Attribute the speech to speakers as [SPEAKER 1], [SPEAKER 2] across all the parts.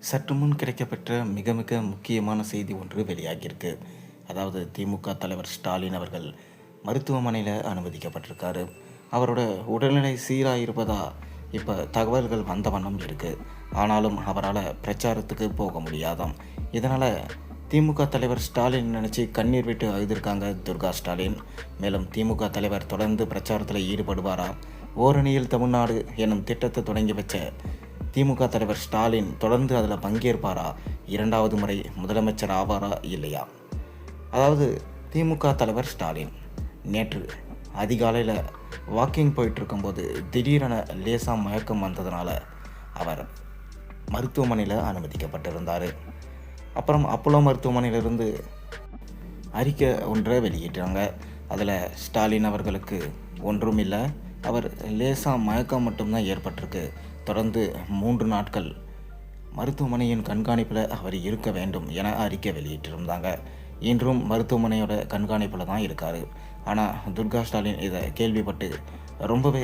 [SPEAKER 1] சற்று முன் கிடைக்கப்பெற்ற மிக மிக முக்கியமான செய்தி ஒன்று வெளியாகியிருக்கு. அதாவது திமுக தலைவர் ஸ்டாலின் அவர்கள் மருத்துவமனையில் அனுமதிக்கப்பட்டிருக்காரு. அவரோட உடல்நிலை சீராக இருப்பதா இப்போ தகவல்கள் வந்த வண்ணம் இருக்குது. ஆனாலும் அவரால் பிரச்சாரத்துக்கு போக முடியாதாம். இதனால் திமுக தலைவர் ஸ்டாலின் நினச்சி கண்ணீர் விட்டு அழுதிருக்காங்க துர்கா ஸ்டாலின். மேலும் திமுக தலைவர் தொடர்ந்து பிரச்சாரத்தில் ஈடுபடுவாரா, ஓரணியில் தமிழ்நாடு எனும் திட்டத்தை தொடங்கி வச்ச திமுக தலைவர் ஸ்டாலின் தொடர்ந்து அதில் பங்கேற்பாரா, இரண்டாவது முறை முதலமைச்சர் ஆவாரா இல்லையா? அதாவது திமுக தலைவர் ஸ்டாலின் நேற்று அதிகாலையில் வாக்கிங் போயிட்டுருக்கும்போது திடீரென லேசாக மயக்கம் வந்ததுனால அவர் மருத்துவமனையில் அனுமதிக்கப்பட்டிருந்தார். அப்புறம் அப்போலோ மருத்துவமனையிலிருந்து அறிக்கை ஒன்றை வெளியிட்டாங்க. அதில் ஸ்டாலின் அவர்களுக்கு ஒன்றும் இல்லை, அவர் லேசாக மயக்கம் மட்டும்தான் ஏற்பட்டிருக்கு, தொடர்ந்து 3 நாட்கள் மருத்துவமனையின் கண்காணிப்பில் அவர் இருக்க வேண்டும் என அறிக்கை வெளியிட்டிருந்தாங்க. இன்றும் மருத்துவமனையோட கண்காணிப்பில் தான் இருக்கார். ஆனால் துர்கா ஸ்டாலின் இதை கேள்விப்பட்டு ரொம்பவே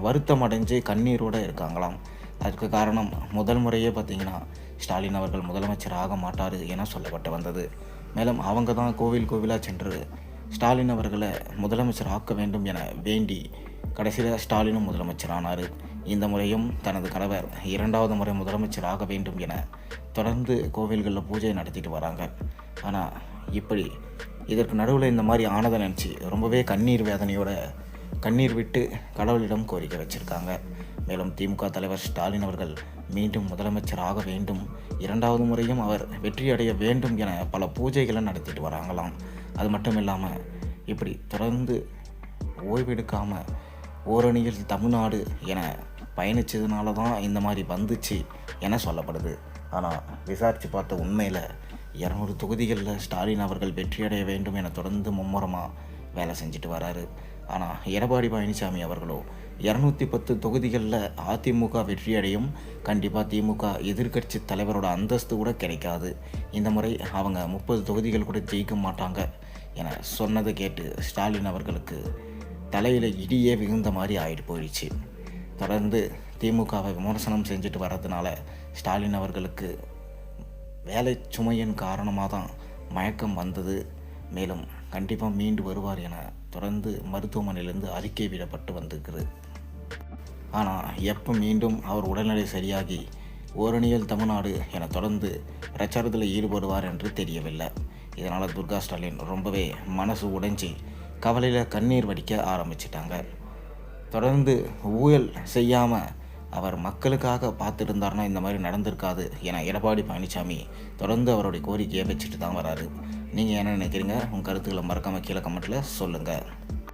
[SPEAKER 1] வருத்தம் அடைஞ்சு கண்ணீரோடு இருக்காங்களாம். அதுக்கு காரணம் முதல் முறையே பார்த்திங்கன்னா ஸ்டாலின் அவர்கள் முதலமைச்சர் ஆக மாட்டார் என சொல்லப்பட்டு வந்தது. மேலும் அவங்க தான் கோவிலாக சென்று ஸ்டாலின் அவர்களை முதலமைச்சர் ஆக்க வேண்டும் என வேண்டி கடைசியில் ஸ்டாலினும் முதலமைச்சர் ஆனார். இந்த முறையும் தனது கணவர் 2வது முறை முதலமைச்சர் ஆக வேண்டும் என தொடர்ந்து கோவில்களில் பூஜை நடத்திட்டு வராங்க. ஆனால் இப்படி இதற்கு நடுவில் இந்த மாதிரி ஆனதை நினச்சி ரொம்பவே கண்ணீர் விட்டு கடவுளிடம் கோரிக்கை வச்சுருக்காங்க. மேலும் திமுக தலைவர் ஸ்டாலின் அவர்கள் மீண்டும் முதலமைச்சர் ஆக வேண்டும், 2வது முறையும் அவர் வெற்றியடைய வேண்டும் என பல பூஜைகளை நடத்திட்டு வராங்களாம். அது மட்டும் இல்லாமல் இப்படி தொடர்ந்து ஓய்வெடுக்காமல் ஓரணியில் தமிழ்நாடு என பயணித்ததுனால தான் இந்த மாதிரி வந்துச்சு என சொல்லப்படுது. ஆனால் விசாரித்து பார்த்த உண்மையில் 200 தொகுதிகளில் ஸ்டாலின் அவர்கள் வெற்றியடைய வேண்டும் என தொடர்ந்து மும்முரமாக வேலை செஞ்சுட்டு வராரு. ஆனால் எடப்பாடி பழனிசாமி அவர்களோ 210 தொகுதிகளில் அதிமுக வெற்றியடையும், கண்டிப்பாக திமுக எதிர்க்கட்சி தலைவரோட அந்தஸ்து கூட கிடைக்காது, இந்த முறை அவங்க 30 தொகுதிகள் கூட ஜெயிக்க மாட்டாங்க என சொன்னதை கேட்டு ஸ்டாலின் அவர்களுக்கு தலையில் இடியே விழுந்த மாதிரி ஆகிட்டு போயிடுச்சு. தொடர்ந்து திமுகவை விமர்சனம் செஞ்சுட்டு வர்றதுனால ஸ்டாலின் அவர்களுக்கு வேலை சுமையின் காரணமாக தான் மயக்கம் வந்தது. மேலும் கண்டிப்பாக மீண்டு வருவார் என தொடர்ந்து மருத்துவமனையிலிருந்து அறிக்கை விடப்பட்டு வந்திருக்குது. ஆனால் எப்போ மீண்டும் அவர் உடல்நிலை சரியாகி ஓரணியில் தமிழ்நாடு என தொடர்ந்து பிரச்சாரத்தில் ஈடுபடுவார் என்று தெரியவில்லை. இதனால் துர்கா ஸ்டாலின் ரொம்பவே மனசு உடைஞ்சி கவலையில் கண்ணீர் வடிக்க ஆரம்பிச்சிட்டாங்க. தொடர்ந்து ஊழல் செய்யாமல் அவர் மக்களுக்காக பார்த்துருந்தாருன்னா இந்த மாதிரி நடந்திருக்காது என எடப்பாடி பழனிசாமி தொடர்ந்து அவருடைய கோரிக்கையை வச்சுட்டு தான் வராரு. நீங்கள் என்ன நினைக்கிறீங்க? உங்கள் கருத்துக்களை மறக்காமல் கீழே கமெண்ட்டில் சொல்லுங்கள்.